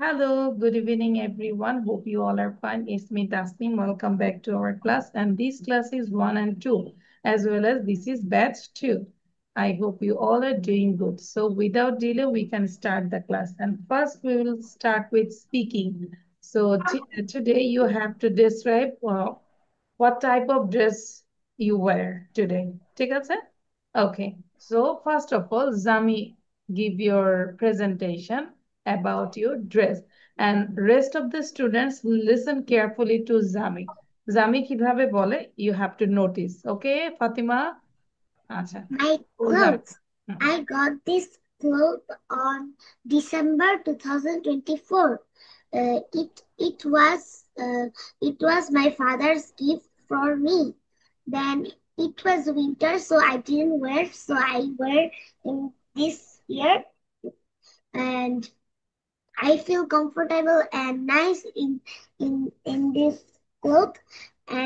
Hello, good evening, everyone. Hope you all are fine. It's me, Tasneem. Welcome back to our class. And this class is 1 and 2, as well as this is batch 2. I hope you all are doing good. So without delay, we can start the class. And first, we will start with speaking. So today you have to describe what type of dress you wear today. ঠিক আছে? Okay. So first of all, Zami, give your presentation about your dress. And rest of the students listen carefully to Zami. Zami কিভাবে বলে you have to notice. Okay, Fatima? আচ্ছা, My O Zami. clothes. I got this cloth on December 2024. It was my father's gift for me. Then it was winter, so I didn't wear. So I wear in this year, and I feel comfortable and nice in this cloth.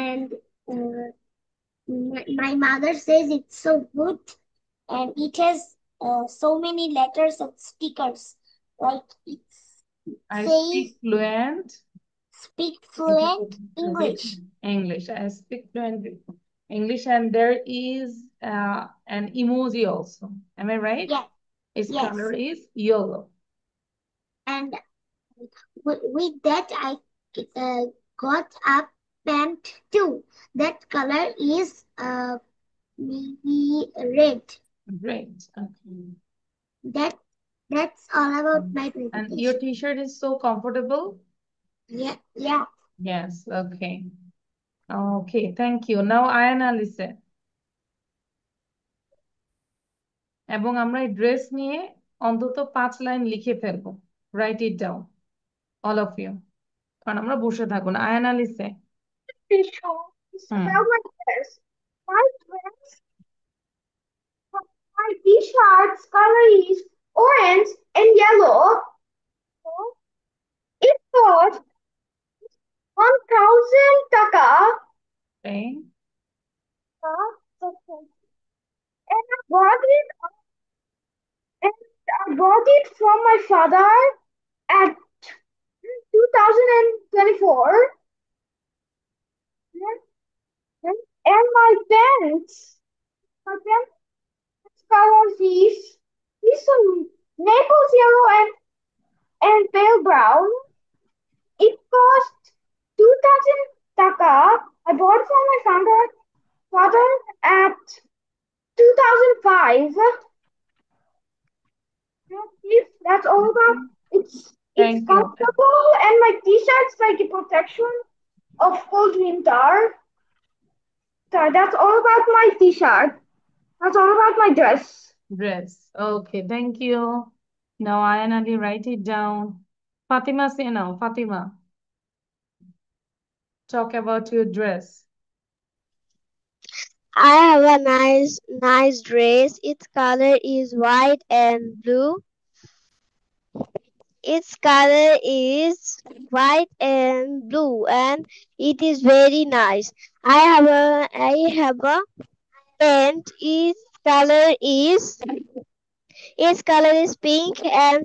And my mother says it's so good, and it has so many letters and stickers. Like it's I says speak fluent speak fluent English. English. I speak fluent English, and there is an emoji also. Am I right? Yes, Its yes. color is yellow. And with that, I got a pant too. That color is maybe red. Great. Okay. That's all about my And your presentation. t-shirt is so comfortable? Yeah, yeah. Yes. Okay. Okay. Thank you. Now Ayana listen. এবং আমরা এই dress নিয়ে অন্তত 5 লাইন লিখে ফেলবো। Write it down all of you, কারণ আমরা বসে থাকবো না। আয়ানা লিসে। হুম। About my dress. My t-shirt's color is orange and yellow. It cost 1,000 taka. Okay. And I bought it from my father at 2024. And my pants color is some maple yellow and pale brown. It cost 2,000 taka. I bought from my father at 2005. That's all about. It's Thank you. comfortable, and my t-shirt's like a protection of cold winter. So that's all about my t-shirt. That's all about my dress. Dress. Okay. Thank you. Now Ayana, write it down. Fatima, say now. Fatima, talk about your dress. I have a nice dress. Its color is white and blue. Its color is white and blue, and it is very nice. I have a pant. Its color is pink, and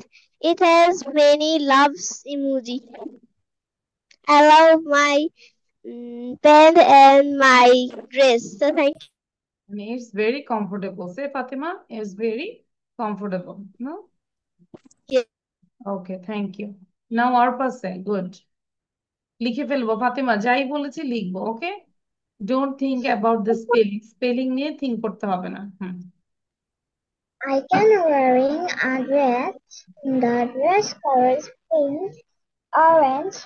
it has many loves emoji. I love my pant and my dress. So thank you. I mean, it's very comfortable. Say, Fatima, it's very comfortable. No? Yeah. Okay. Thank you. Now our person. Good. লিখে ফেলবো ফাতেমা, যাই বলেছি লিখবো। Okay, don't think about the spelling. Spelling নিয়ে think করতে হবে না। I can wearing a dress. The dress color is pink, orange,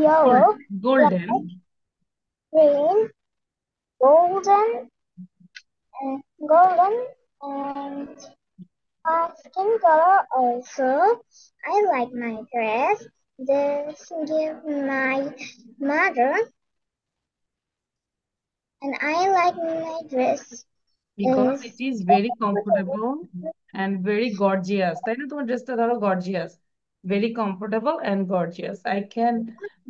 yellow, golden. green, golden, golden, and skin color also. I like my dress. This give my mother, and I like my dress. Because Is it is very comfortable and very gorgeous, তাই না? তোমার ড্রেসটা ধরো gorgeous, very comfortable and gorgeous. I can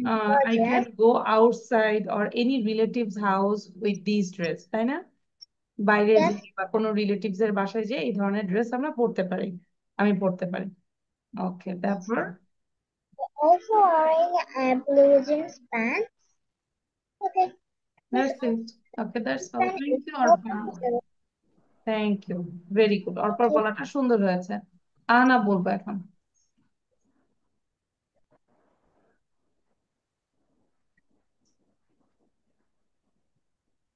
gorgeous. go outside or any relative's house with these dress, তাই না? বাইরে Yes, যে বা কোনো রিলেটিভস এর বাসায় যে এই ধরনের ড্রেস আমরা পরতে পারি, আমি পরতে পারি। ওকে, তারপর also wearing a blue jeans pants. Okay. That's it. Okay, that's all. Then Thank it's you, so Arpa. comfortable. Thank you, very good. অর্পার বলাটা সুন্দর হয়েছে। আনা বলবো এখন।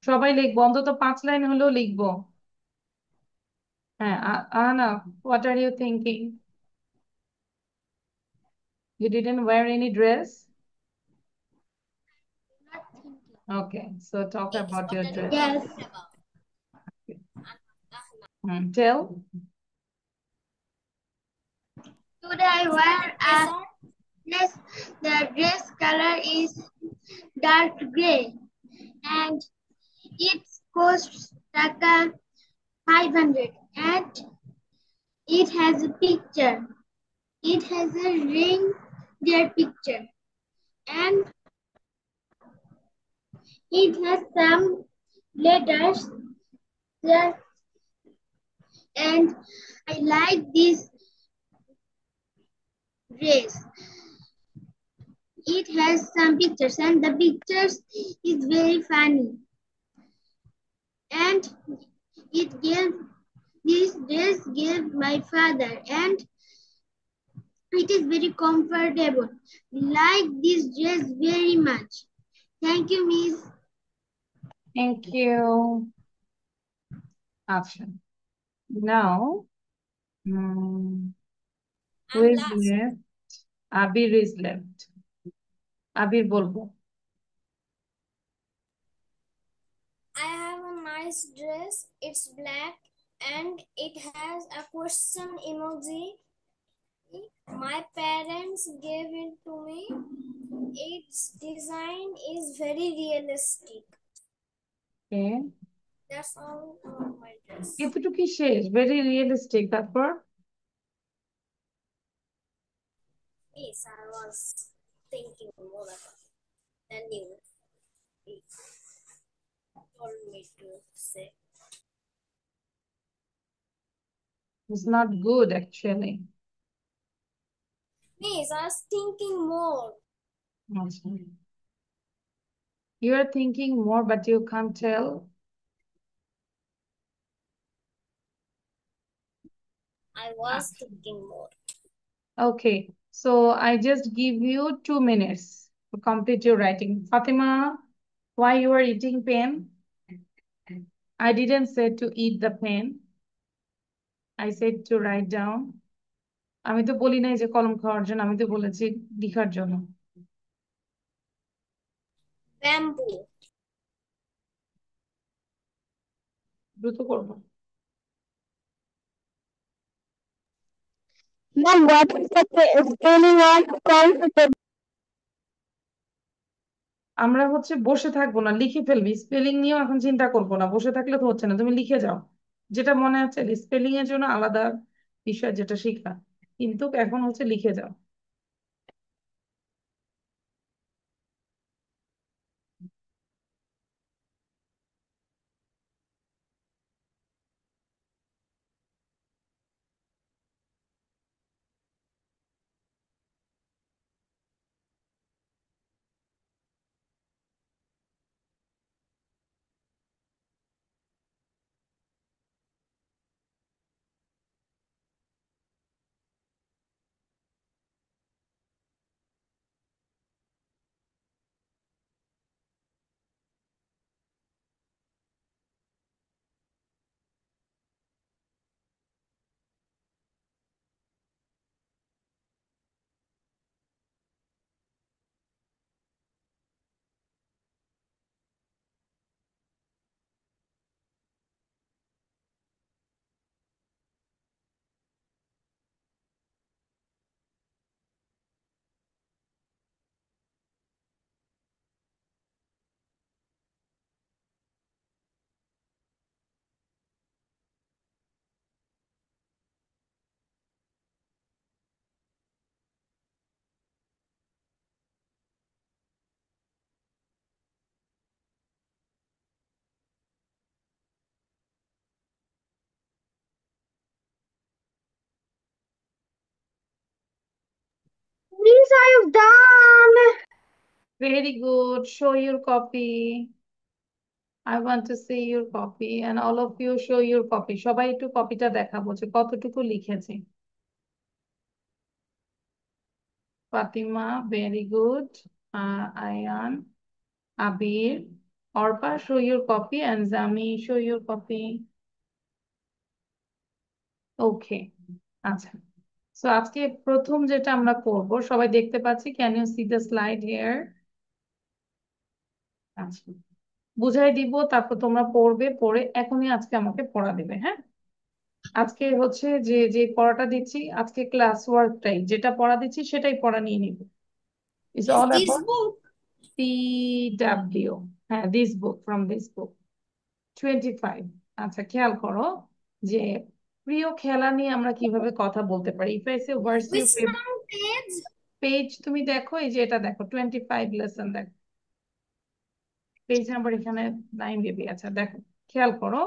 সবাই লিখবো, অন্তত 5 লাইন হলেও লিখবো। হ্যাঁ, Anna, what are you thinking? You didn't wear any dress? Okay, so talk about your dress. Yes. Tell. Today I wear a dress. The dress color is dark gray and it costs taka 500 and it has a picture. It has a reindeer picture and it has some letters there and I like this dress. It has some pictures and the pictures is very funny and it gave this dress gave my father and it is very comfortable. Like this dress very much. Thank you, Miss. Thank you. Action. Now, who is left? Abir is left. Abir বলবো। I have a nice dress. It's black and it has a question emoji. My parents gave it to me. Its design is very realistic. Okay. That's all about my dress. এতটুকু শেষ, very realistic. তারপর Yes, I was thinking more about it than you told me to say. it's not good actually. Miss, I was thinking more. Okay. You are thinking more, but you can't tell. I was thinking more. Okay, so I just give you 2 minutes to complete your writing. Fatima, why you are eating pen? I didn't say to eat the pen. I said to write down. আমি তো বলি নাই যে কলম খাওয়ার জন্য, আমি তো বলেছি লিখার জন্য। Bamboo. দ্রুত করবো। Mom, what is the spelling of comfortable? আমরা হচ্ছে বসে থাকবো না, লিখে ফেলবি। স্পেলিং নিয়েও এখন চিন্তা করবো না, বসে থাকলে তো হচ্ছে না, তুমি লিখে যাও। যেটা মনে আছে স্পেলিং এর জন্য আলাদা বিষয় যেটা শিখা, কিন্তু এখন হচ্ছে লিখে যাও। I've done. Very good. Show your copy. I want to see your copy and all of you show your copy. সবাই একটু কপিটা দেখাবো যে কতটুকু লিখেছি। Fatima, very good. Ayan, Abir, Orpa, show your copy and Zami, show your copy. Okay. আচ্ছা। So আজকে প্রথম যেটা আমরা করব সবাই দেখতে পাচ্ছি, can you see the slide here? আচ্ছা। বুঝাই দিব, তারপর তোমরা পড়বে, পড়ে এখনই আজকে আমাকে পড়া দেবে, হ্যাঁ? আজকে হচ্ছে যে যে পড়াটা দিচ্ছি আজকে ক্লাস ওয়ার্কটাই, যেটা পড়া দিচ্ছি সেটাই পড়া নিয়ে নিব। It's all This about book. CW. হ্যাঁ, this book, from this book. 25. আচ্ছা, খেয়াল করো যে প্রিয় খেলা নিয়ে আমরা কিভাবে কথা বলতে পারি। If I say what's your Which favorite now page? page, তুমি দেখো এই যে এটা দেখো 25 লেসন দেখো, পেজ নাম্বার এখানে 9 বেবি। আচ্ছা দেখো, খেয়াল করো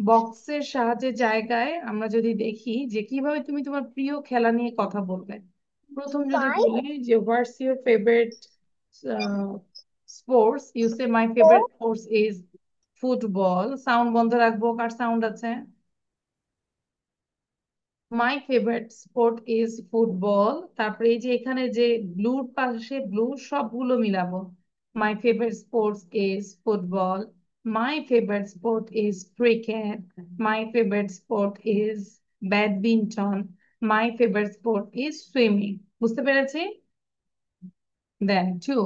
বক্সের সাহায্যে জায়গায় আমরা যদি দেখি যে কিভাবে তুমি তোমার প্রিয় খেলা নিয়ে কথা বলবে। প্রথম যদি বলি যে what's your favourite sports, you say my favourite sports is football. Sound বন্ধ রাখবো, কার সাউন্ড আছে? My favourite sport is football. তারপরে এই যে এখানে যে ব্লুর পাশে ব্লু সবগুলো মিলাবো। My favourite sports is football, my favourite sport is cricket, my favourite sport is badminton, my favourite sport is swimming. বুঝতে পেরেছি? Then two,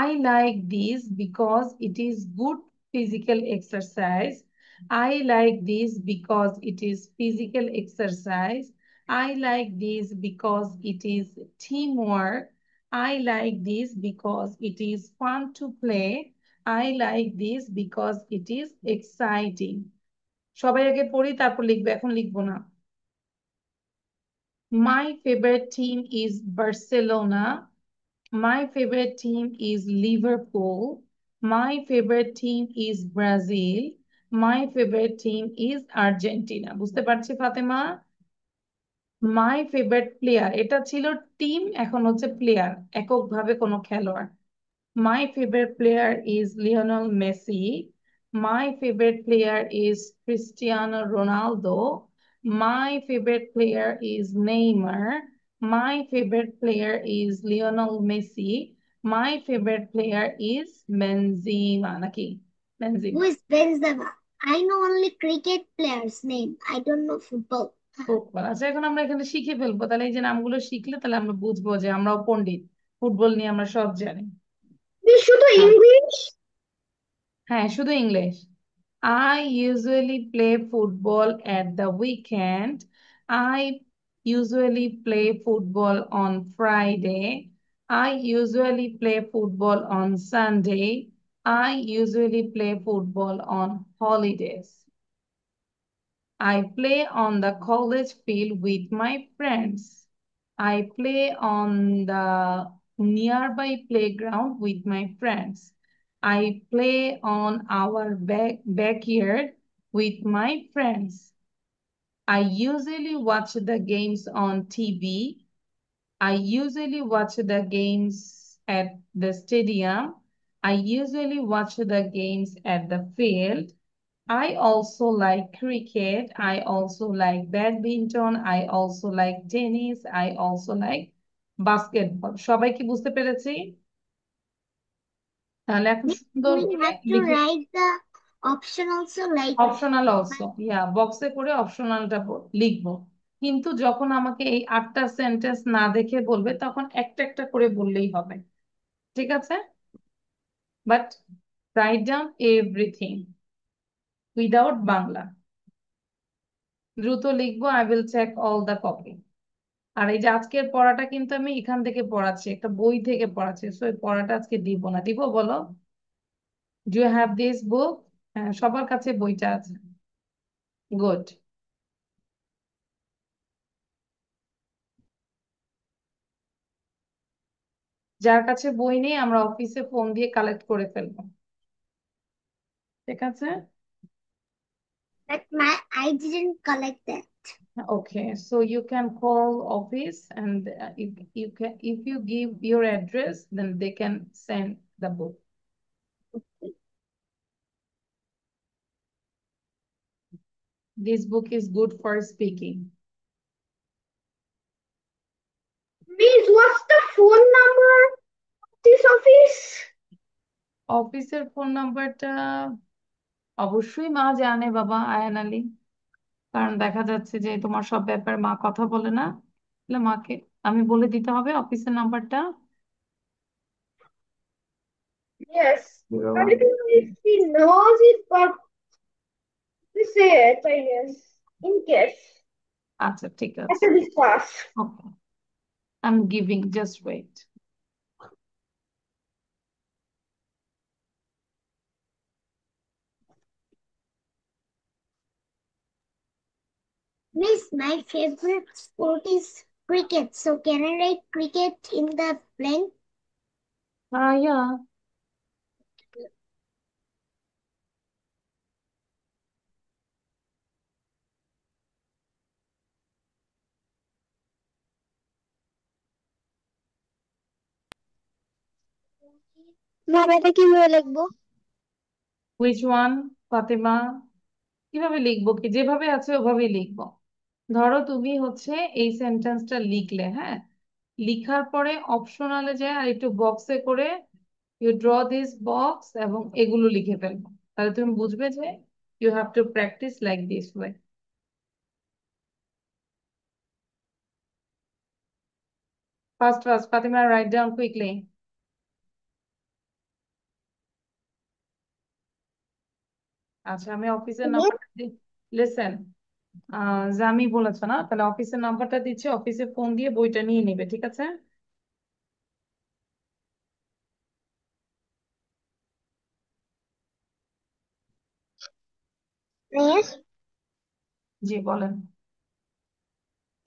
I like this because it is good physical exercise. I like this because it is physical exercise. I like this because it is teamwork. I like this because it is fun to play. I like this because it is exciting. সবাই আগে পড়ি তারপর লিখবে, এখন লিখবো না। My favorite team is Barcelona. My favorite team is Liverpool. My favorite team is Brazil. My favorite team is Argentina. বুঝতে পারছি ফাতেমা? My favorite player, এটা ছিল টিম, এখন হচ্ছে প্লেয়ার, এককভাবে কোনো খেলোয়াড়। My favorite player is Lionel Messi. My favorite player is Cristiano Ronaldo. My favorite player is Neymar. My favorite player is Lionel Messi. My favorite player is Benzema. Naki? Who Benzema. is Benzema? I know only cricket players' name. I don't know football. Football. আচ্ছা, এখন আমরা এখানে শিখে ফেলবো, তাহলে এই যে নামগুলো শিখলে তাহলে আমরা বুঝবো যে আমরাও পণ্ডিত, ফুটবল নিয়ে আমরা সব জানি। শুধু হ্যাঁ ইংলিশ? হ্যাঁ, শুধু English. I usually play football at the weekend. I usually play football on Friday. I usually play football on Sunday. I usually play football on holidays. I play on the college field with my friends. I play on the nearby playground with my friends. I play on our backyard with my friends. I usually watch the games on TV. I usually watch the games at the stadium. I usually watch the games at the field. I also like cricket. I also like badminton. I also like tennis. I also like basketball. সবাই কি বুঝতে পেরেছি? তাহলে এখন সুন্দর We করে have to লিখে write the option also, like optional also, yeah বক্সে করে অপশনালটা লিখবো। কিন্তু যখন আমাকে এই 8টা সেন্টেন্স না দেখে বলবে তখন একটা একটা করে বললেই হবে, ঠিক আছে? But write down everything without Bangla. দ্রুত লিখবো, I will check all the copy. আর এই যে আজকের পড়াটা কিন্তু আমি এখান থেকে পড়াচ্ছি, একটা বই থেকে পড়াচ্ছি, সো এই পড়াটা আজকে দিব না। দিব বলো? Do you have this book? হ্যাঁ, সবার কাছে বইটা আছে। গুড। যার কাছে বই নেই আমরা অফিসে ফোন দিয়ে কালেক্ট করে ফেলবো, ঠিক আছে? that I didn't collect that. Okay, so you can call office and if you give your address, then they can send the book. This book is good for speaking. Miss, what's the phone number of this office? অফিসের phone নাম্বারটা অবশ্যই মা জানে বাবা, আয়ান আলী। কারণ দেখা যাচ্ছে যে তোমার সব ব্যাপারে মা কথা বলে না, তাহলে মাকে আমি বলে দিতে হবে অফিসের নাম্বারটা। Yes, I don't know if she knows it, but we say it, I guess, in case. আচ্ছা ঠিক আছে, After this class. Okay, I'm giving, just wait. Miss, my favorite sport is cricket. So can I write cricket in the blank? Yeah. মাম এটা কিভাবে লিখবো? Which one, Fatema? কিভাবে লিখবো? কি যেভাবে আছে ওভাবেই লিখবো। ধরো তুমি হচ্ছে এই সেন্টেন্সটা লিখলে, হ্যাঁ, লিখার পরে অপশনালে যায় আর একটু বক্সে করে ইউ ড্র দিস বক্স এবং এগুলো লিখে ফেলবো, তাহলে তুমি বুঝবে যে you have to practice like this way. First first Fatima, write down quickly. আচ্ছা, আমি অফিসের নাম্বারটা লিসেন, জামি বলেছে না, তাহলে অফিসের নাম্বারটা দিচ্ছি, অফিসে ফোন দিয়ে বইটা নিয়ে নিবে, ঠিক আছে? Yes. জি বলেন।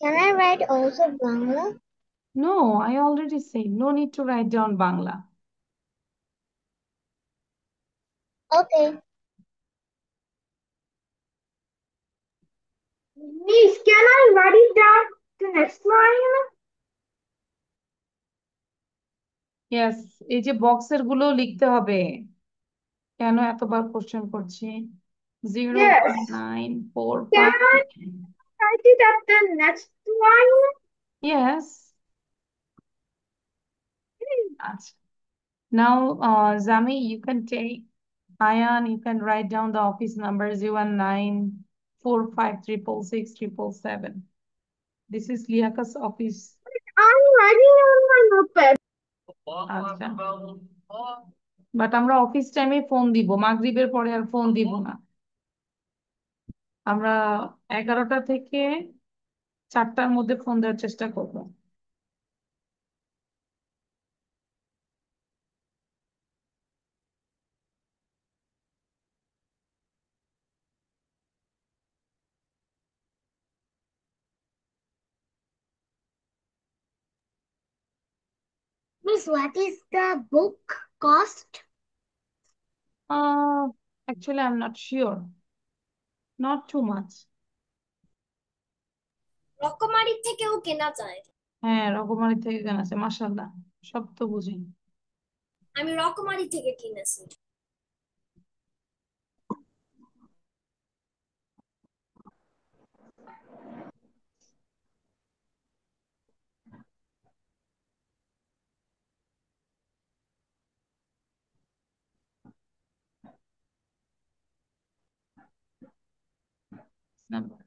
Can I write also Bangla? No, I already said no need to write down Bangla. Okay. Miss, can I write it down the next line? Yes, এই যে বক্সের গুলো লিখতে হবে। কেন এতবার কোশ্চেন করছি? 0.945. Can I write it at the next line? Yes. আচ্ছা। Now, Zami, you can take, Ayan, you can write down the office number 019456667. This is Liaka's office. I'm writing on my notepad. আচ্ছা, but আমরা office টাইমে phone দিব, মাগরিবের পরে আর phone দিব না। আমরা 11টা থেকে 4টার মধ্যে ফোন দেওয়ার চেষ্টা করব। Miss, what is the book cost? Actually, I'm not sure. Not too much. রকমারি থেকেও কেনা যায়। হ্যাঁ, রকমারি থেকে কেনা আছে, মাশাআল্লাহ, সব তো বুঝি। আমি রকমারি থেকে কিনেছি। Number.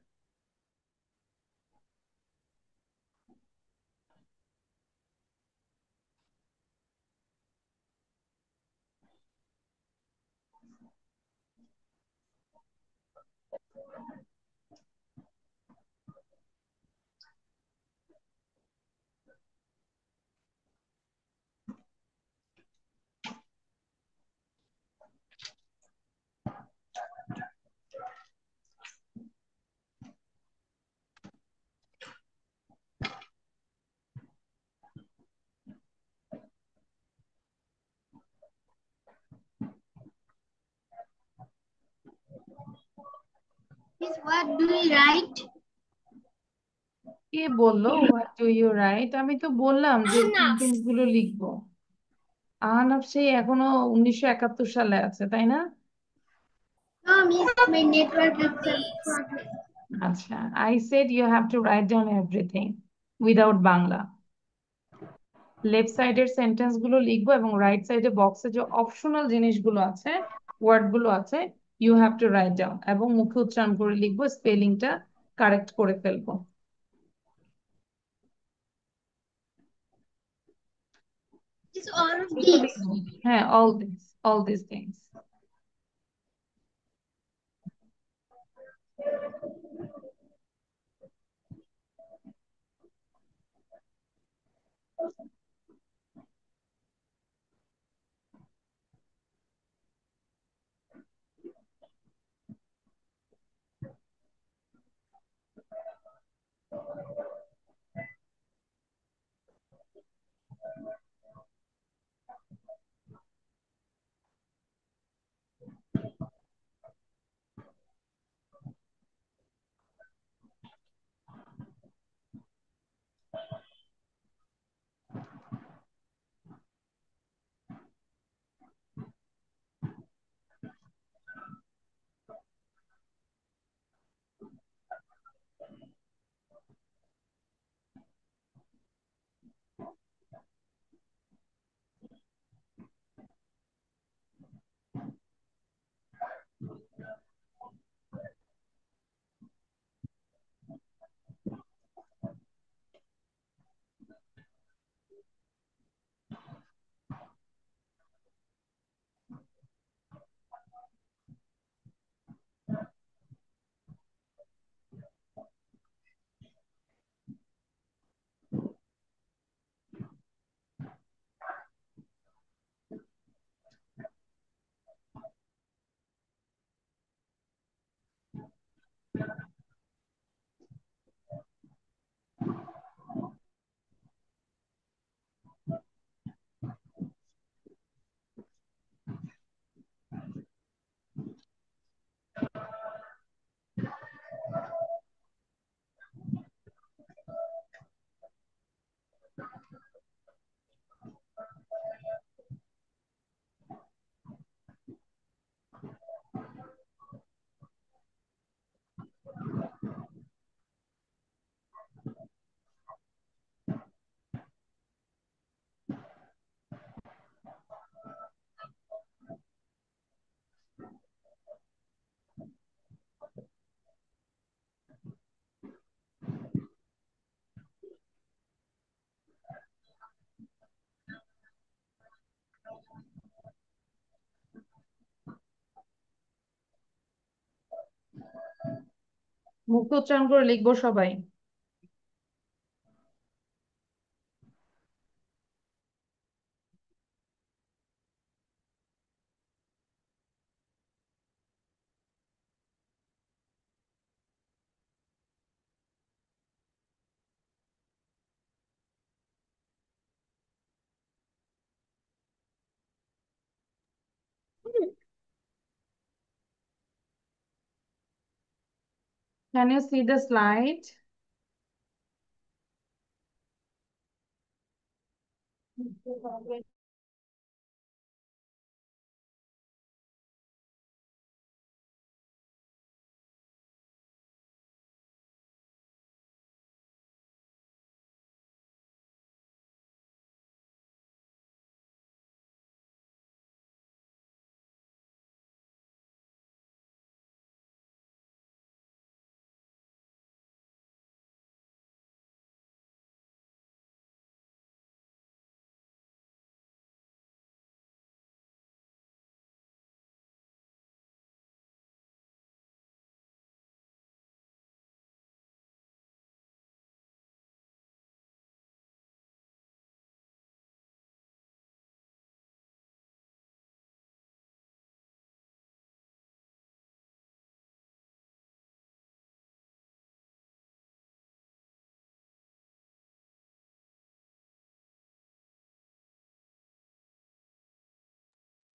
Miss, what do we write? কে বললো হোয়াট ডু ইউ রাইট? আমি তো বললাম যে আহনাফ। সেন্টেন্স গুলো লিখবো। আহনাফ সেই এখনো 1971 সালে আছে, তাই না? No, miss, my network is some Yes. problem. আচ্ছা, I said you have to write down everything without Bangla. Left সাইডের সেন্টেন্স গুলো লিখবো এবং রাইট সাইডে বক্সে যে অপশনাল জিনিসগুলো আছে, ওয়ার্ড গুলো আছে, you have to write down এবং মুখে উচ্চারণ করে লিখবো, স্পেলিংটা কারেক্ট করে ফেলবো। It's all of এগুলো these. লিখবো। হ্যাঁ, all these things. মুখে উচ্চারণ করে লিখবো সবাই। Can you see the slide?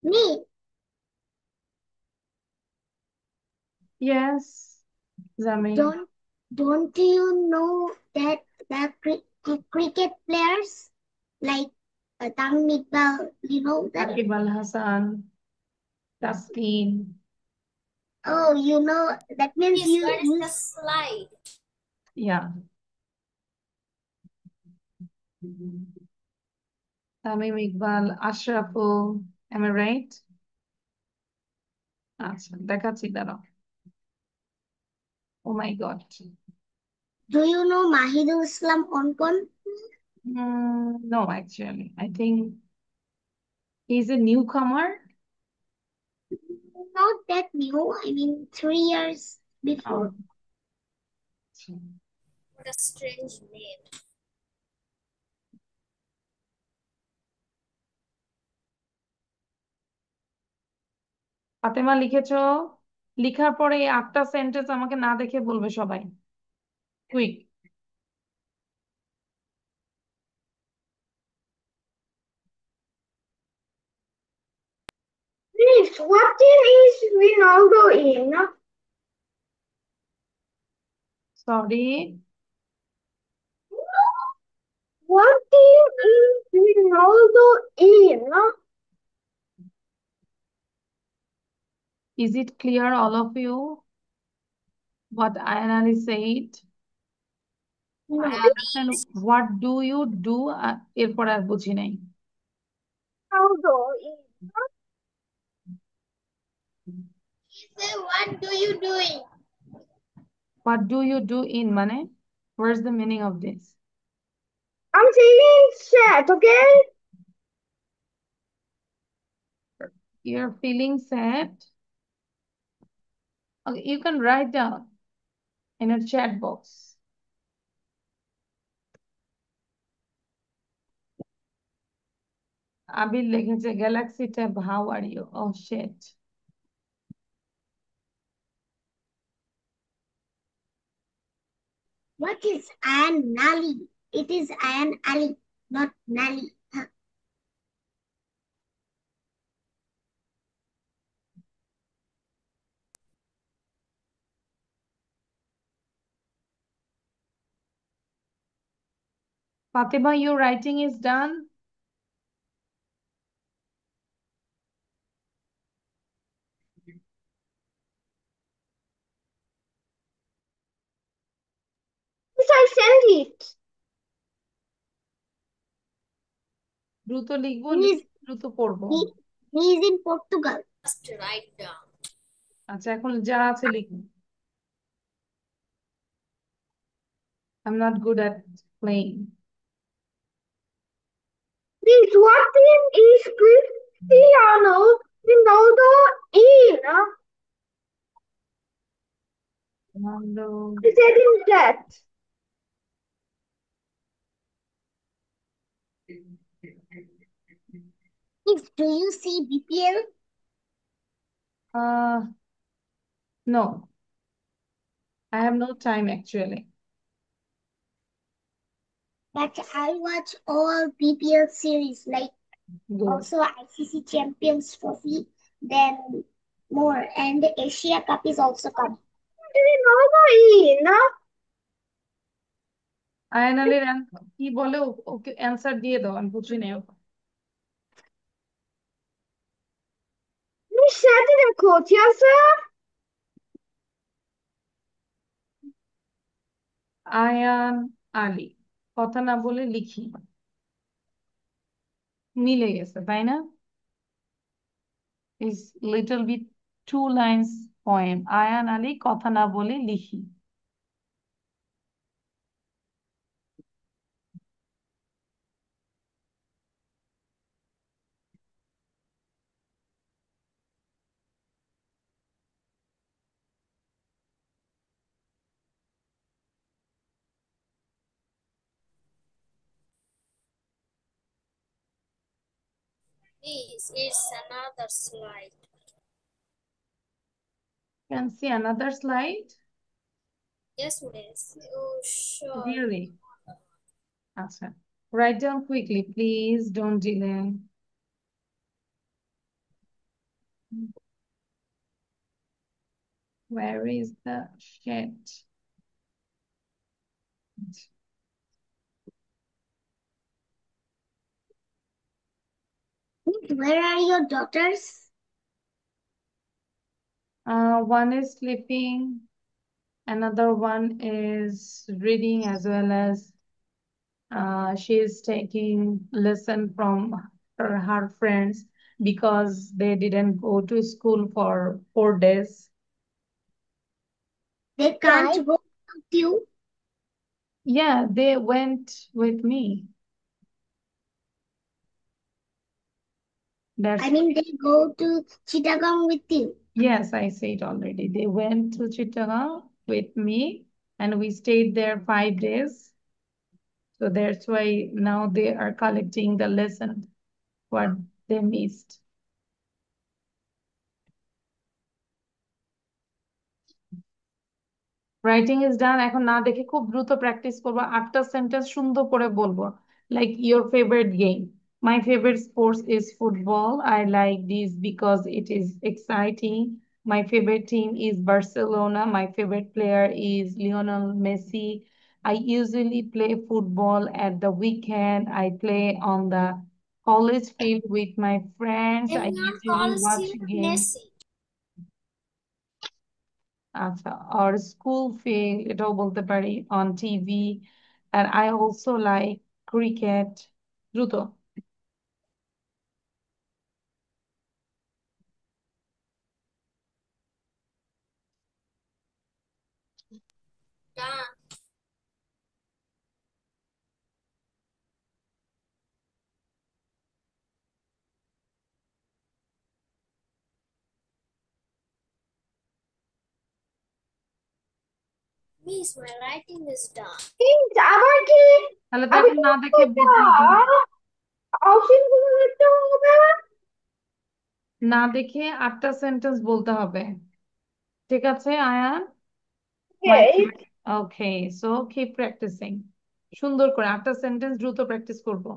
Me, Yes, Zami. don't you know that the cricket players like Tamim Iqbal, you know that? Akib Al Hasan, Taskin. Oh, you know, that means Please, you where is the use. slide? Yeah. Tamim Iqbal, Ashraful. Am I right? আচ্ছা দেখাচ্ছি দাঁড়াও। Oh my God. Do you know Mahidul Islam Onkon? No, actually. I think he's a newcomer. Not that new. I mean, 3 years before. Oh. What a strange name. Fatema লিখেছো? লিখার পরে এই 8টা sentence আমাকে না দেখে বলবে সবাই। Quick. Please, what team is Ronaldo in? Sorry. What team is Ronaldo in? Is it clear, all of you, what Ayanali said? No. I understand what do you do, এরপর আর বুঝি নাই। Ronaldo in. He said, what do you doing? What do you do in মানে? Where's the meaning of this? I'm saying chat, okay? You're feeling sad? Okay, you can write down in a chat box. Abir লিখেছে Galaxy Tab, how are you? Oh shit. What is Ayan Nali? It is Ayan Ali, not Nali. Fatima, your writing is done? Yes, I sent it. দ্রুত লিখবো, He is, দ্রুত পড়বো। he is in Portugal. Just write down. আচ্ছা এখন যা আছে লিখুন। I'm not good at playing. Please, what team is Cristiano Ronaldo in? Ronaldo. I said in chat. Please, do you see BPL? No, I have no time actually. But I watch all BPL series, like Good. also ICC Champions Trophy, then more, and the Asia Cup is also coming. Ronaldo in? আয়নালের কি বলে okay answer দিয়ে দাও, আমি বুঝি নাই ওকে। তুমি সাথে দেখো, ঠিক আছে? আয়ান আলী, কথা না বলে লিখি। মিলে গেছে তাই না? Is little bit 2 lines poem. Ayaan Ali, কথা না বলে লিখি। Please, it's another slide. Can see another slide? Yes, miss. Oh, sure. Really? আচ্ছা, write down quickly, please. Don't delay. Where is the sheet? where are your daughters? One is sleeping, another one is reading, as well as she is taking lesson from her friends because they didn't go to school for 4 days. They can't go with you. Yeah, they went with me. That's I mean, they go to Chittagong with you. Yes, I said already. They went to Chittagong with me and we stayed there 5 days. So that's why now they are collecting the lesson what they missed. Writing is done. এখন না দেখে খুব দ্রুত practice করবো, 8টা sentence সুন্দর করে বলবো। Like your favourite game, my favourite sports is football, I like this because it is exciting, my favourite team is Barcelona, my favourite player is Lionel Messi, I usually play football at the weekend, I play on the college field with my friends, I I'm not usually called watch games Messi. আচ্ছা, or school field এটাও বলতে পারি, on TV, and I also like cricket। দ্রুত। Done. Miss, my writing is done. আবার কি তাহলে তো আমি এখন না দেখে বলতে হবে, অপশন গুলো দেখতে হবে। না দেখে 8টা সেন্টেন্স বলতে হবে। ঠিক আছে আয়ান? মাই ওকে, সো কিপ প্র্যাকটিসিং। সুন্দর করে 8টা সেন্টেন্স দ্রুত প্র্যাকটিস করব।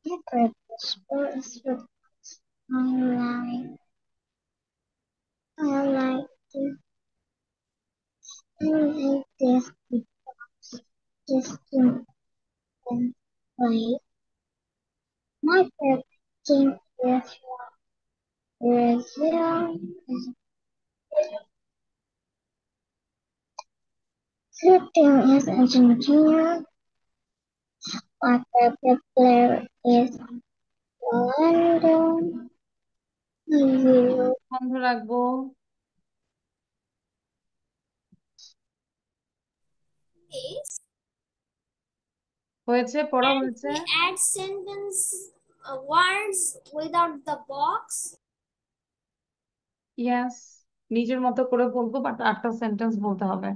My favorite sport is football. I like this. I like this because this team can play. My favorite team is Brazil. Favorite team is Argentina. My favorite player is Ronaldo. বন্ধ রাখবো। Miss, হয়েছে, পড়া can হয়েছে। we add sentence words without the box? ইয়াস, নিজের মতো করে বলবো, but 8টা sentence বলতে হবে।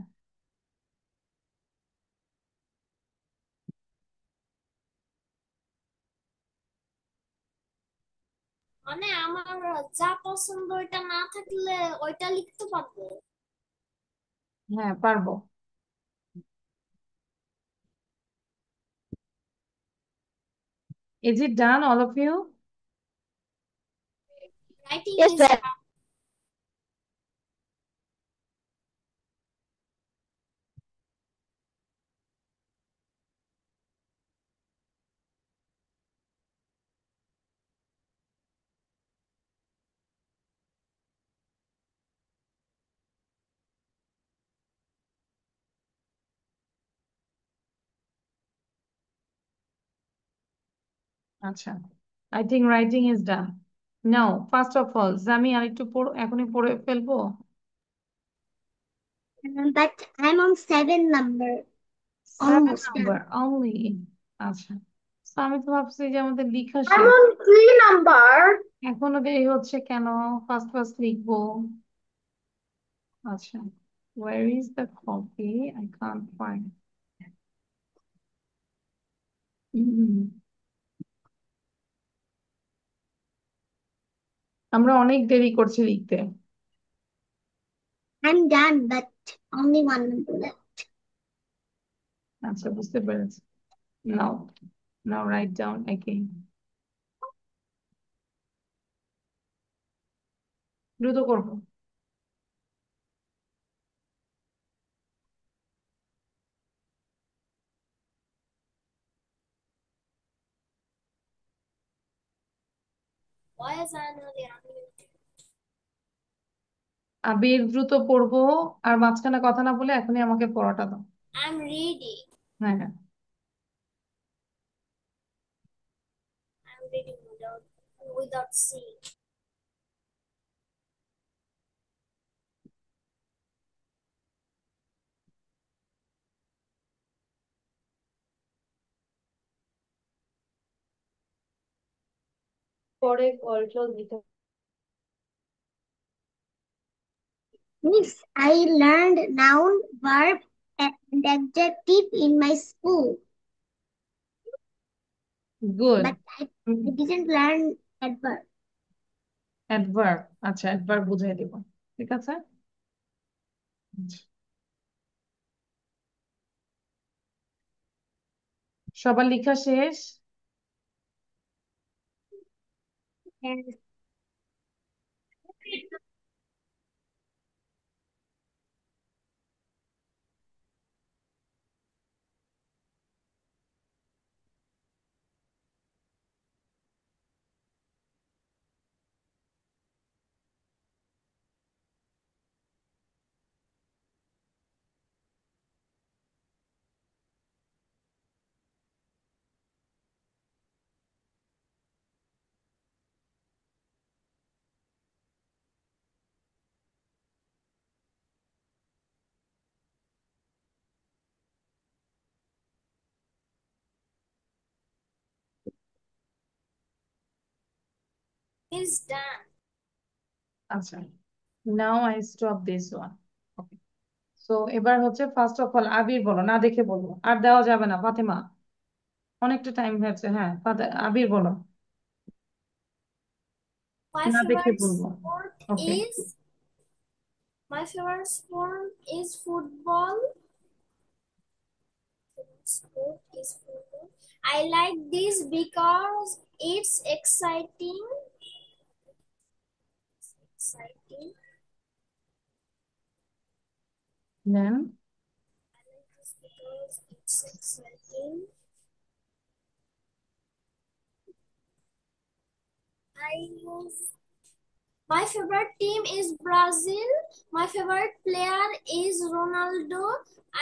মানে আমার যা পছন্দ ওইটা না থাকলে ওইটা লিখতে পারবো। হ্যাঁ পারবো। Is it done, all of you? Writing Yes, is ma'am. আচ্ছা, I think writing is done. Now, first of all, জামি আরেকটু এখনই পড়ে ফেলবো। But I'm on 7 number. 7 Almost number only. আচ্ছা, তো আমি তো ভাবছি যে আমাদের লেখা I'm শেষ, on 3 number. এখনো দেরি হচ্ছে কেন? ফার্স্ট ফার্স্ট লিখবো। আচ্ছা, where is the copy? I can't find. আমরা অনেক দেরি করছি লিখতে। I'm done, but only 1 number left. আচ্ছা, বুঝতে পেরেছি। Now, now write down again. দ্রুত করবো। Why is Anjali unmuted? আবির দ্রুত পড়বো, আর মাঝখানে কথা না বলে এখনই আমাকে পড়াটা দাও। I'm reading. হ্যাঁ হ্যাঁ। I'm reading without seeing. পরে কলটল দিতে। Miss, I learned noun, verb, and adjective in my school, good. but I didn't learn adverb. Adverb, আচ্ছা অ্যাডভার্ব বুঝাই দিব, ঠিক আছে। আচ্ছা। সবার লেখা শেষ? And It's done. আচ্ছা, now I stop this one. Okay, so এবার হচ্ছে ফার্স্ট অফ অল আবির বলো, না দেখে বলবো, আর দেওয়া যাবে না ফাতেমা, অনেকটা টাইম হয়েছে। হ্যাঁ আবির বলো, My না দেখে favorite বলবো। sport okay, is my favorite sport is football. Sport is football. I like this because it's exciting. Exciting. Then I like this because it's exciting. My favorite team is Brazil. My favorite player is Ronaldo.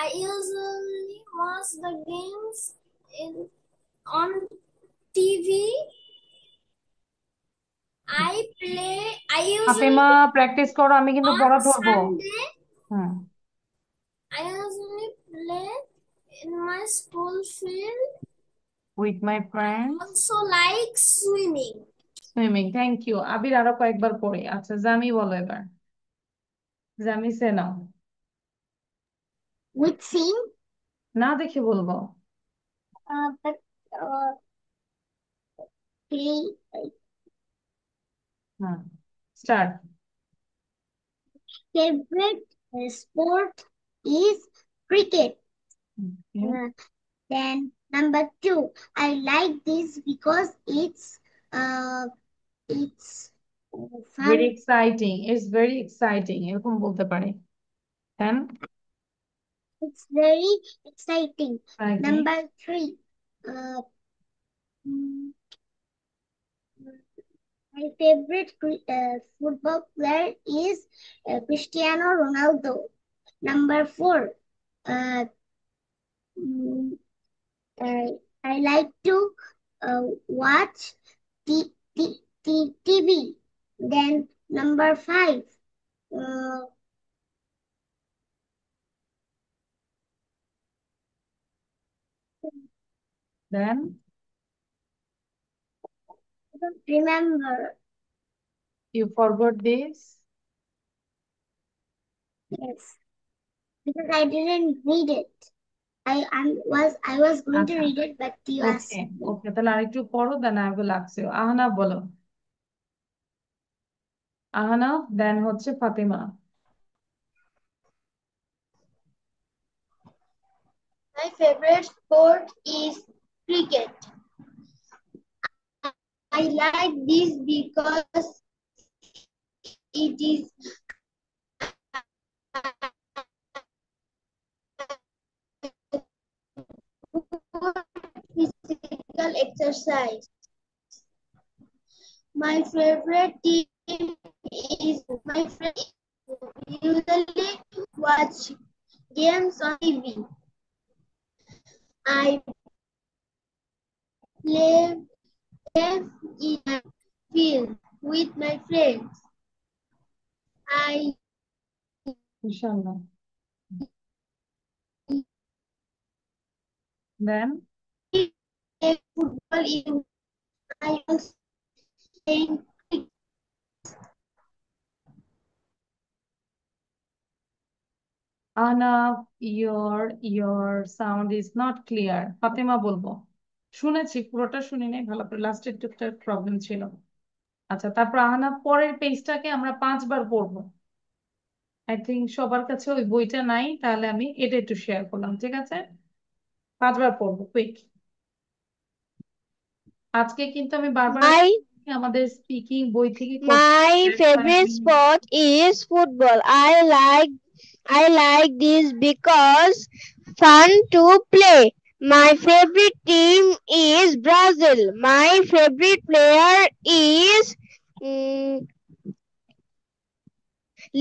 I usually watch the games on TV. I Fatema usually practice করো, আমি কিন্তু on পড়া ধরবো। Sunday. হ্যাঁ, I usually play in my school field. With my friends. Also like swimming. Swimming, thank you. Abir আরো কয়েকবার পড়ে। আচ্ছা জামি বলো এবার, জামি সে নাও, with sing, না দেখে বলবো। but play হ্যাঁ, start. favorite sport is cricket. Then number 2, I like this because it's fun. Very exciting, it's very exciting, এরকম বলতে পারি। দেন It's very exciting. Number 3, mm, my favorite football player is Cristiano Ronaldo. Number 4, uh, mm, I like to watch TV. Then number 5, Then I don't remember. you forgot this. Yes. Because I didn't read it. I was going to আচ্ছা read it, but you asked okay me. ওকে তাহলে আরেকটু পড়ো, then I will ask you. Ahana বলো। আহানা, দেন হচ্ছে Fatema. My favorite sport is cricket. I like this because it is physical exercise. My favorite team is my friend usually watch games on TV. I play games in a field with my friends. I ইনশাআল্লাহ। দেন play football in I also play cricket. Ahnaf, your sound is not clear. Fatema বলবো। শুনেছি, পুরোটা শুনি নাই ভালো করে, লাস্টের টুকটার problem ছিল। আচ্ছা, তারপর আহনাফ পরের পেজটাকে আমরা 5 বার পড়বো। আই থিঙ্ক সবার কাছে ওই বইটা নাই, তাহলে আমি এটা একটু শেয়ার করলাম, ঠিক আছে? 5 বার পড়বো, কুইক। আজকে কিন্তু আমি বারবার My আমাদের স্পিকিং বই থেকে my favorite sport is football. I like this because fun to play. My favorite team is Brazil. My favorite player is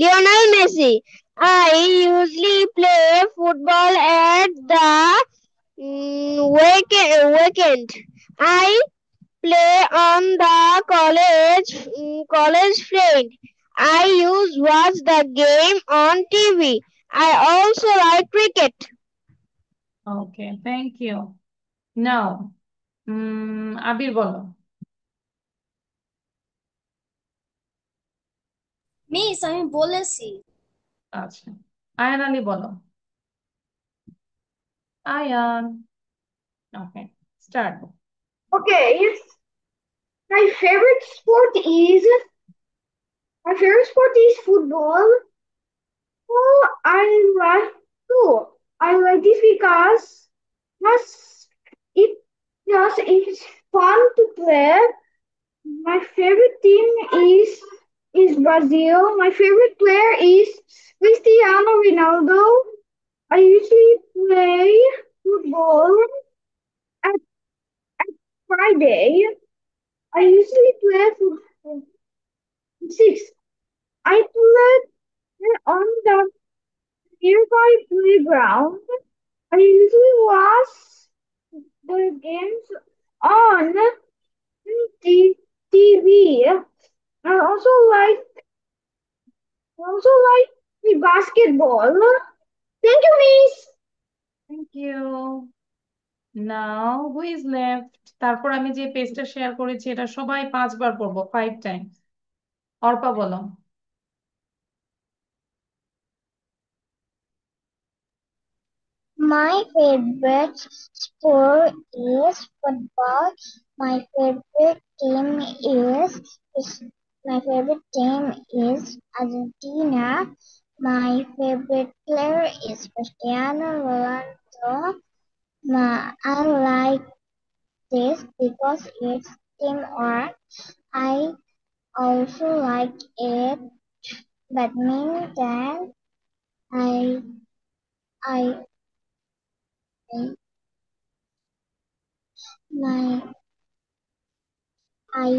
Lionel Messi. I usually play football at the weekend. I play on the college field. I use watch the game on TV. I also like cricket. Okay, thank you. Now Abir বলো। Miss আমি বলেছি। আচ্ছা, আয়ান আলী বলো। Ayan, okay, start. Okay, my favorite sport is football. Oh, I like this because plus it's fun to play. My favorite team is Brazil. My favorite player is Cristiano Ronaldo. I usually play football at Friday. I usually play football 6. I play on the nearby playground. I usually watch the games on the TV. I also like the basketball. Thank you, Miss. Thank you. Now who is left? তারপর আমি যে পেজটা share করেছি এটা সবাই 5 বার পড়বো, 5 Times. Arpa বলো। My favorite sport is football. My favorite team is Argentina. My favorite player is Cristiano Ronaldo. I like this because it's teamwork. I also like it badminton. I my I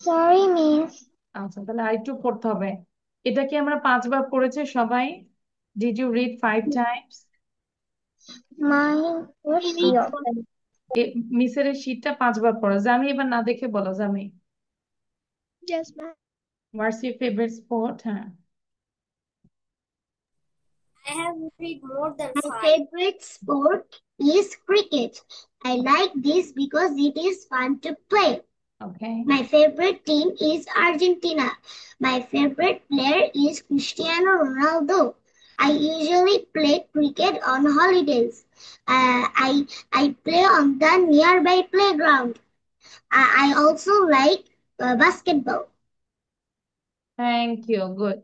sorry miss. আচ্ছা, তাহলে আরেকটু পড়তে হবে। এটা কি আমরা 5 বার পড়েছি সবাই? Did you read 5 times? My what's your মিসের শীটটা 5 বার পড়ো। জামি এবার না দেখে বলো, Jami. Yes, ma'am. What's your favourite sport? হ্যাঁ, I have read more than My 5. favorite sport is cricket. I like this because it is fun to play. Okay. My favorite team is Argentina. My favorite player is Cristiano Ronaldo. I usually play cricket on holidays. I play on the nearby playground. I also like basketball. Thank you, good.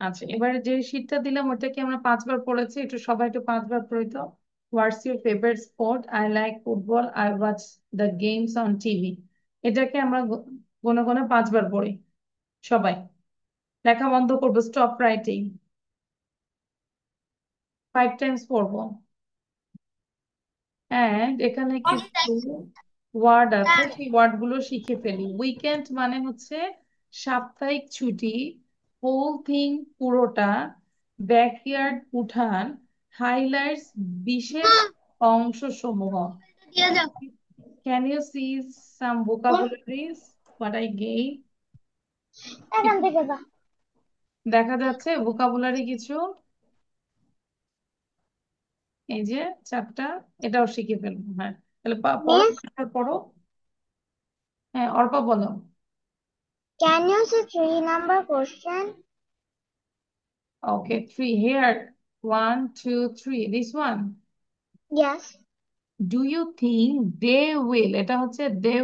আচ্ছা, এবারে যে শীটটা দিলাম ওটা কি আমরা 5 বার পড়েছি? একটু সবাই একটু 5 বার পড়ি তো। হোয়াটস your favourite sport? I like football, I watch the games on TV. এটাকে আমরা কোনো কোনো 5 বার পড়ি সবাই। লেখা বন্ধ করবো, স্টপ রাইটিং। 5 টাইমস পড়বো। অ্যান্ড এখানে কিছু ওয়ার্ড আছে, সেই ওয়ার্ড গুলো শিখে ফেলি। উইকেন্ড মানে হচ্ছে সাপ্তাহিক ছুটি। হোল থিং পুরোটা। ব্যাকইয়ার্ড উঠান। হাইলাইটস বিশেষ অংশ সমূহ। Can you see some vocabularies what I gave? দেখা যাচ্ছে ভোকাবুলারি কিছু? এই যে 4টা, এটাও শিখে ফেলবো। হ্যাঁ, তাহলে পড়ো, পড়ো। হ্যাঁ, অর্পা বলো। Can you see 3 number question? Okay, 3 here. 1, 2, 3. This one. Yes. Do you think they will, এটা হচ্ছে they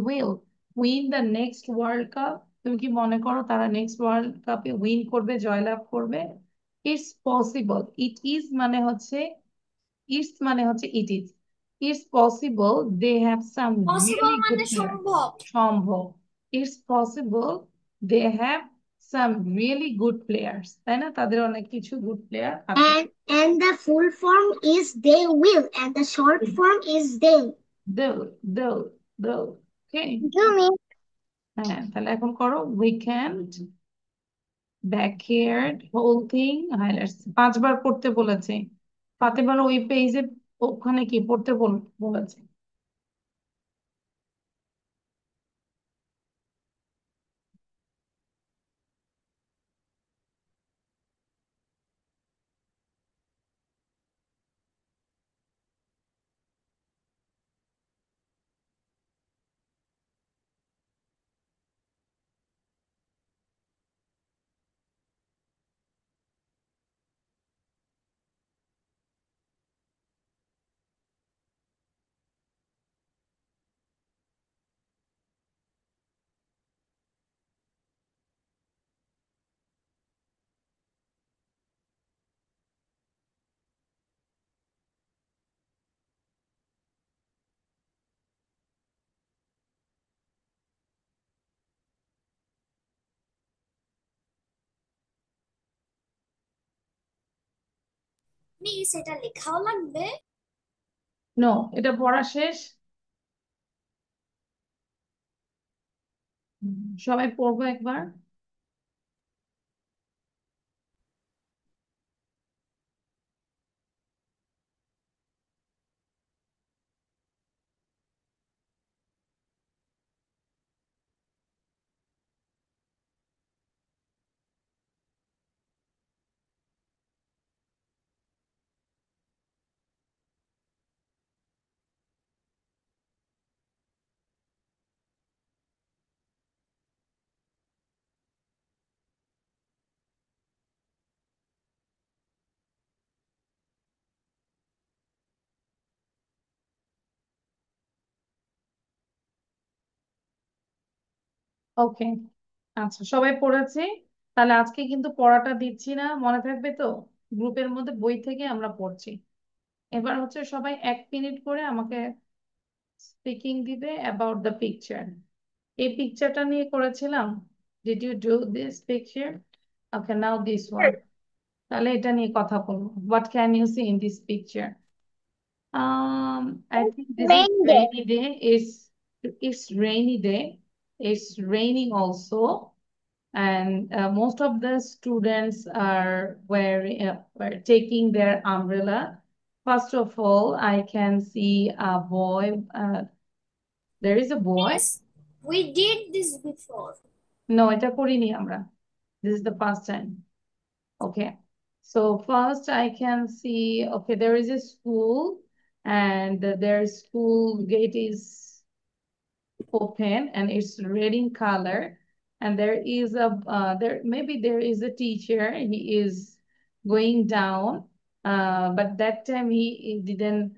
will win the next World Cup? তুমি কি মনে করো তারা নেক্সট ওয়ার্ল্ড কাপে উইন করবে, জয়লাভ করবে? It's possible. ইট ইজ মানে হচ্ছে, ইটস মানে হচ্ছে it is. It's possible they have some possible really good মানে প্লেয়ার। সম্ভব। সম্ভব। It's possible they have some really good players, তাই না? তাদের অনেক কিছু গুড প্লেয়ার আছে। And the full form is they will, and the short form is they. They'll. Okay. You mean হ্যাঁ, তাহলে এখন করো। Weekend, backyard, whole thing, highlights. 5 বার পড়তে বলেছে। ফাতেমার ওই পেজে ওখানে কি পড়তে বলেছে? মিস এটা লেখাও লাগবে? নো, এটা পড়া শেষ। সবাই পড়বো একবার। ওকে, আচ্ছা, সবাই পড়েছি। তাহলে আজকে কিন্তু পড়াটা দিচ্ছি না, মনে থাকবে তো? গ্রুপের মধ্যে বই থেকে আমরা পড়ছি। এবার হচ্ছে সবাই 1 মিনিট করে আমাকে স্পিকিং দিবে অ্যাবাউট দ্য পিকচার। এই পিকচারটা নিয়ে করেছিলাম। Did you do this picture? Okay, now this one. তাহলে এটা নিয়ে কথা বলবো। What can you see in this picture? I think this is rainy day? rainy day. It's rainy day. It's raining also, and most of the students are were taking their umbrella. First of all, I can see a boy. There is a boy. Yes, we did this before. No, এটা করিনি আমরা. This is the first time. Okay. So first I can see, okay, there is a school and their school gate is open and it's red in color. And there is maybe there is a teacher, he is going down, but that time he didn't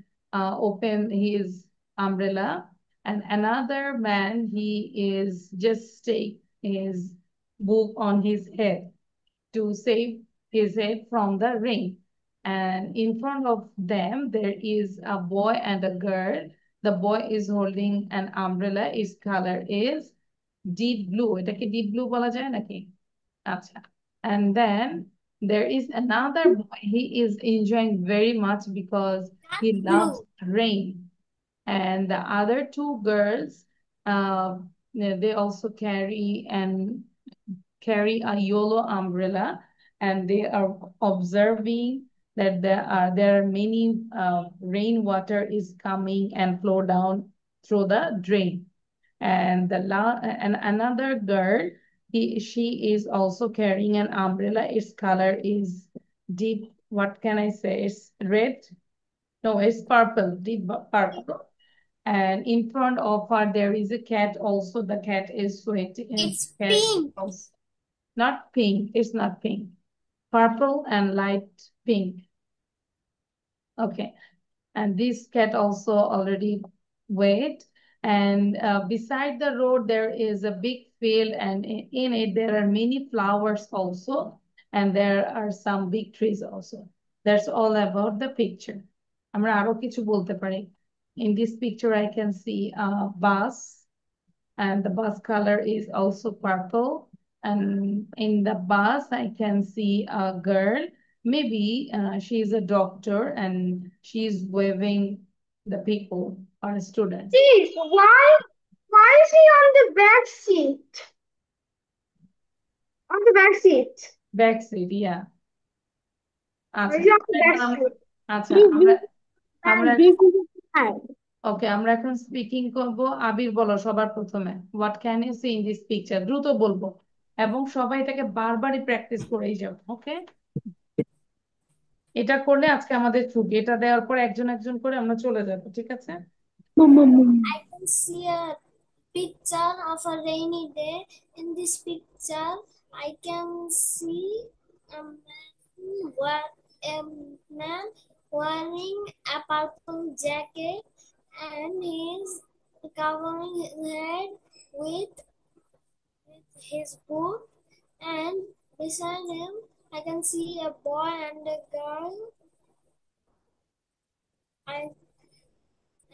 open his umbrella. And another man, he is just take his book on his head to save his head from the rain. And in front of them, there is a boy and a girl. The boy is holding an umbrella. Its color is deep blue. এটাকে deep blue বলা যায় নাকি? আচ্ছা. And then there is another boy. He is enjoying very much because he loves rain. And the other two girls, uh, they also carry a yellow umbrella, and they are observing that there are many rainwater is coming and flow down through the drain. And and another girl, she is also carrying an umbrella. Its color is deep, what can I say? It's red. No, it's purple, deep purple. And in front of her, there is a cat also. The cat is sweating. It's pink. Not pink. It's not pink. Purple and light pink. Okay. And this cat also already wet. And beside the road, there is a big field, and in it, there are many flowers also. And there are some big trees also. That's all about the picture. আমরা আরো কিছু বলতে পারি. In this picture, I can see a bus, and the bus color is also purple. And in the bus, I can see a girl. Maybe she's a doctor and she's waving the people or students. Please, why is he on the back seat? On the back seat. Back seat, yeah. আচ্ছা, He's on the back seat. আচ্ছা, আমরা ওকে, আমরা এখন speaking করব। আবির বলো সবার প্রথমে, what can you see in this picture? দ্রুত বলবো এবং সবাই এটাকে বারবারই প্র্যাকটিস করেই যাও, ওকে? এটা করলে আজকে আমাদের ছুটি। এটা দেওয়ার পর একজন একজন করে আমরা চলে যাব, ঠিক আছে? I can see a picture of a rainy day. In this picture, I can see a man wearing a purple jacket, and he's covering his head with his boot. And beside him, I can see a boy and a girl.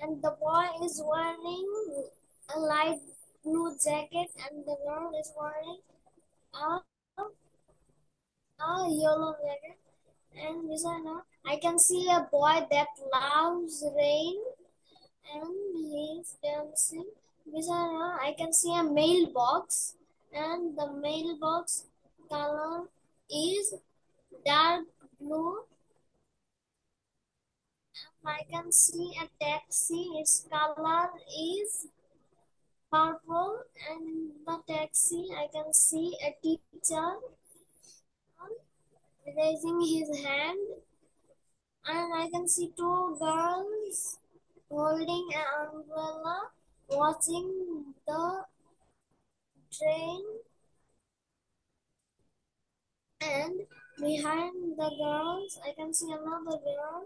And the boy is wearing a light blue jacket, and the girl is wearing a yellow jacket. And beside her, I can see a boy that loves rain, and he's dancing. Beside her, I can see a mailbox, and the mailbox color is dark blue. I can see a taxi. Its color is purple, and in the taxi, I can see a teacher raising his hand, and I can see two girls holding an umbrella, watching the train. And behind the girls, I can see another girl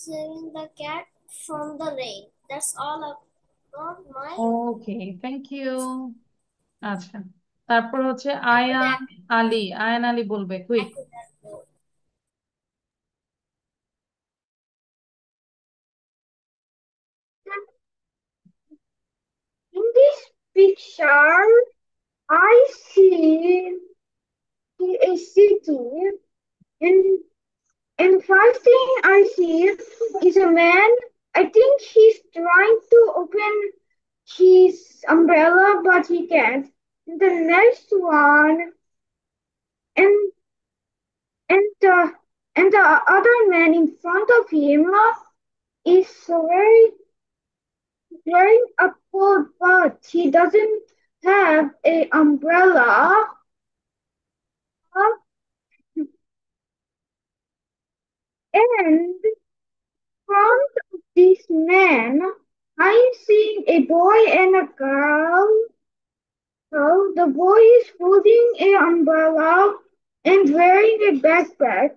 saving the cat from the rain. That's all about my. Okay, thank you. আচ্ছা, তারপর হচ্ছে আয়ান আলী বলবে, quick. In this picture, I see a city, and the first thing I see is a man. I think he's trying to open his umbrella, but he can't. The next one, and the other man in front of him is wearing a coat, but he doesn't have a umbrella. And front of this man, I'm seeing a boy and a girl. So the boy is holding an umbrella and wearing a backpack,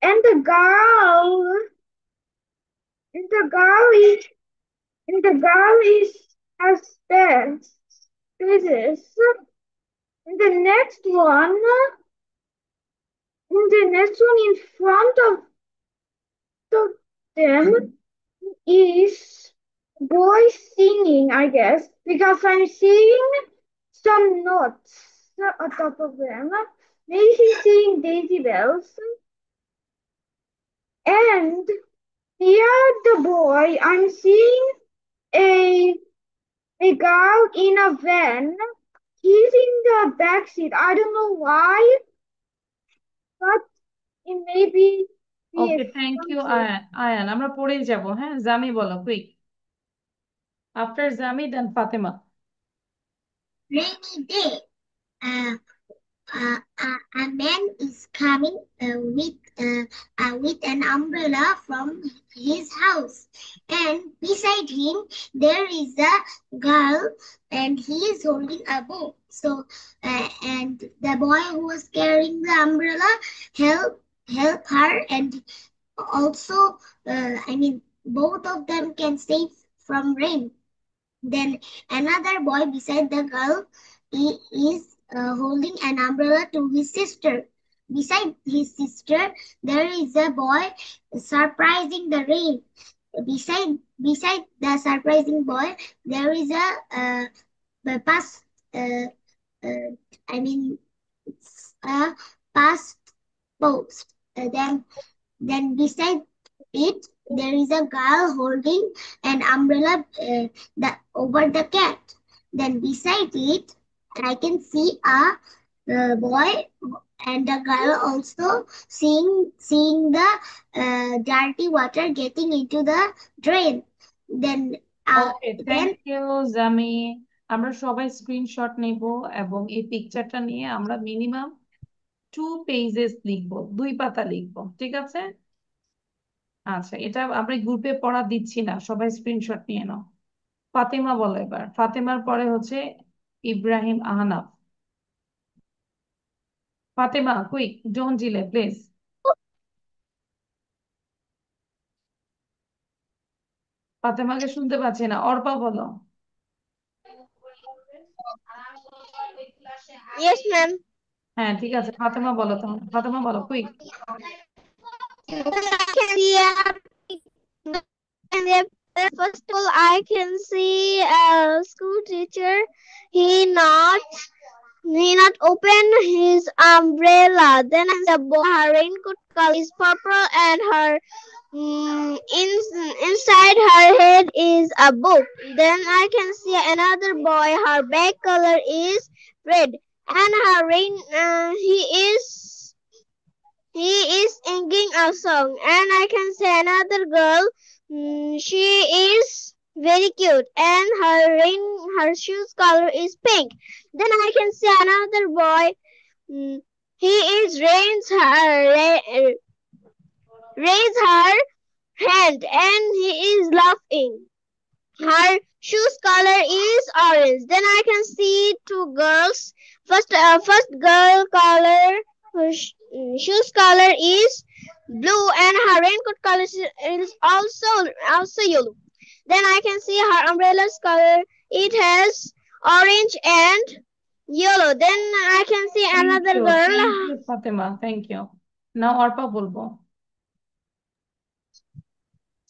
and the girl is the girl is has specs. This. And the next one in front of them is boy singing, I guess, because I'm seeing some notes on top of them. Maybe he's singing Daisy Bells. And near the boy, I'm seeing a a girl in a van. He's in the back seat. I don't know why, but it may be okay, the thank front you seat. Ayan. আমরা পড়েই যাব। হ্যাঁ, জামি বলো quick. After Jami then Fatema. Rainy day. Uh, a man is coming with an umbrella from his house, and beside him there is a girl, and he is holding a book. So, and the boy who was carrying the umbrella help her, and also, I mean, both of them can save from rain. Then another boy beside the girl is holding an umbrella to his sister. Beside his sister, there is a boy surprising the rain. Beside the surprising boy, there is a past. Uh, I mean, it's a past post. Then beside it, there is a girl holding an umbrella over the cat. Then beside it, I can see a boy and a girl also seeing the dirty water getting into the drain. Then okay, then thank you Jami. আমরা সবাই screenshot নিব এবং এই পিকচারটা নিয়ে আমরা minimum 2 pages লিখবো, 2 পাতা লিখবো, ঠিক আছে? আচ্ছা, এটা আমরা গ্রুপে পড়া দিচ্ছি না, সবাই স্ক্রিনশট নিয়ে নাও। ফাতেমা বলো এবার। ফাতেমার পরে হচ্ছে Ibrahim Ahnaf. Fatema quick, don't delay please. ফাতেমাকে শুনতে পাচ্ছি না। অর্পা বলো। Yes, ma'am. হ্যাঁ, ঠিক আছে, ফাতেমা বলো তাহলে। ফাতেমা বলো quick. First of all, I can see a school teacher. He not he not open his umbrella. Then the boy, her raincoat color is purple, and her inside her head is a book. Then I can see another boy. Her bag color is red, and her rain. He is singing a song, and I can see another girl. She is very cute, and her shoes color is pink. Then I can see another boy. He is raise her hand, and he is laughing. Her shoes color is orange. Then I can see 2 girls. First girl color, shoes color is blue, and her raincoat color is also yellow. Then I can see her umbrella's color. It has orange and yellow. Then I can see another thank girl. You Fatema, thank you. Now Arpa বলবো।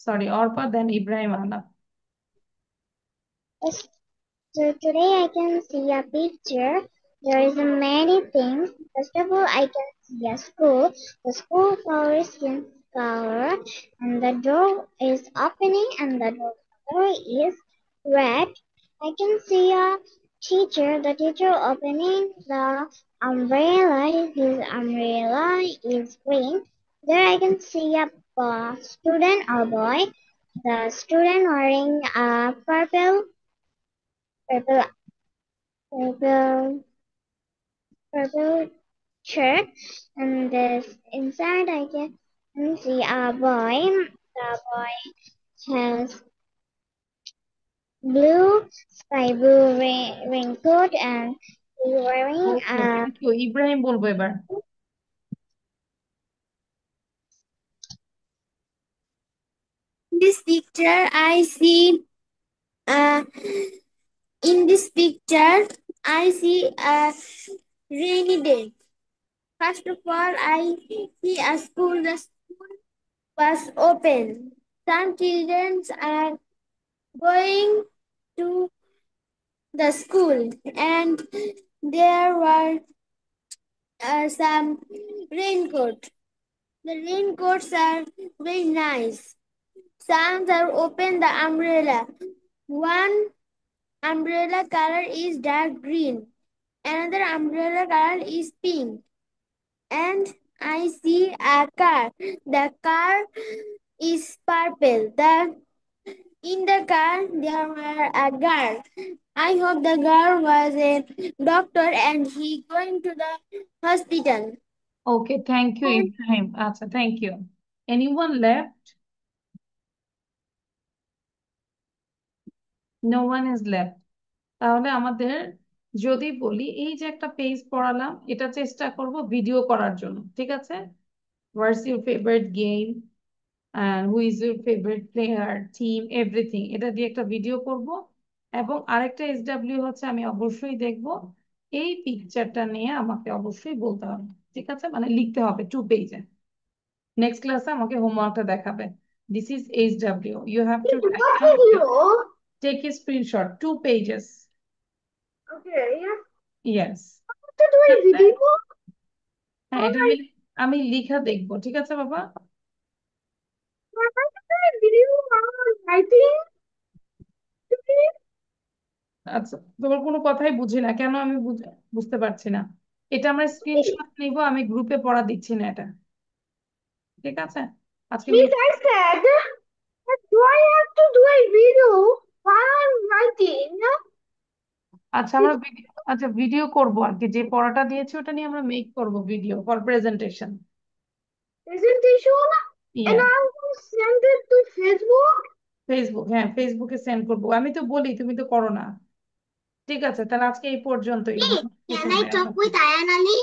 Sorry, Arpa then Ibrahim Ahnaf. Yes. So today I can see a picture. There is many things. First of all, I can see a school. The school color is pink color, and the door is opening, and the door is red. I can see a teacher. The teacher opening the umbrella. His umbrella is green. There I can see a student or boy. The student wearing a purple purple purple shirt, and this inside I can And see a boy. The boy has blue sky blue raincoat and he's wearing okay, a thank you. Ibrahim বলবো এবার। This picture I see uh, in this picture I see a rainy day. First of all, I see a school. The school was open. Some children are going to the school, and there were some raincoat. The raincoats are very nice. Some are open the umbrella. One umbrella color is dark green. Another umbrella color is pink. And I see a car. The car is purple. In the car there were a girl. I hope the girl was a doctor and he going to the hospital. Okay, thank you Ibrahim. আচ্ছা, thank you. Anyone left? No one is left. তাহলে আমাদের যদি বলি, এই যে একটা page পড়ালাম, এটা চেষ্টা করব ভিডিও করার জন্য, ঠিক আছে? হোয়াটস your favourite game and who is your favorite player, team, everything, এটা দিয়ে একটা ভিডিও করব। এবং আরেকটা এসডব্লিউ হচ্ছে, আমি অবশ্যই দেখব এই পিকচারটা নিয়ে আমাকে অবশ্যই বলতে হবে, ঠিক আছে? মানে লিখতে হবে 2 পেজে। নেক্সট ক্লাসে আমাকে হোমওয়ার্কটা দেখাবে। This is HW, you have to write What down, video? Take a screenshot 2 pages। Okay. Yes. To do a video? হ্যাঁ, এটা আমি লিখা দেখবো, ঠিক আছে বাবা? Why to do a video on writing? আচ্ছা, তোমার কোনো কথাই বুঝি না, কেন আমি বুঝতে পারছি না। এটা আমরা স্ক্রিনশট নিব, আমি গ্রুপে পড়া দিচ্ছি না এটা, ঠিক আছে? আজকে Miss, I said, do I have to do a video while I'm writing? আচ্ছা, আমরা ভিডিও করব আর কি, যে পড়াটা দিয়েছি ওটা নিয়ে আমরা মেক করব video for presentation. Presentation? And yeah, I'm going to send it to Facebook? Facebook, হ্যাঁ ফেসবুকে সেন্ড করবো। আমি তো বলি, তুমি তো করো না। ঠিক আছে, তাহলে আজকে এই পর্যন্তই। Hey, can I talk with Ayan Ali?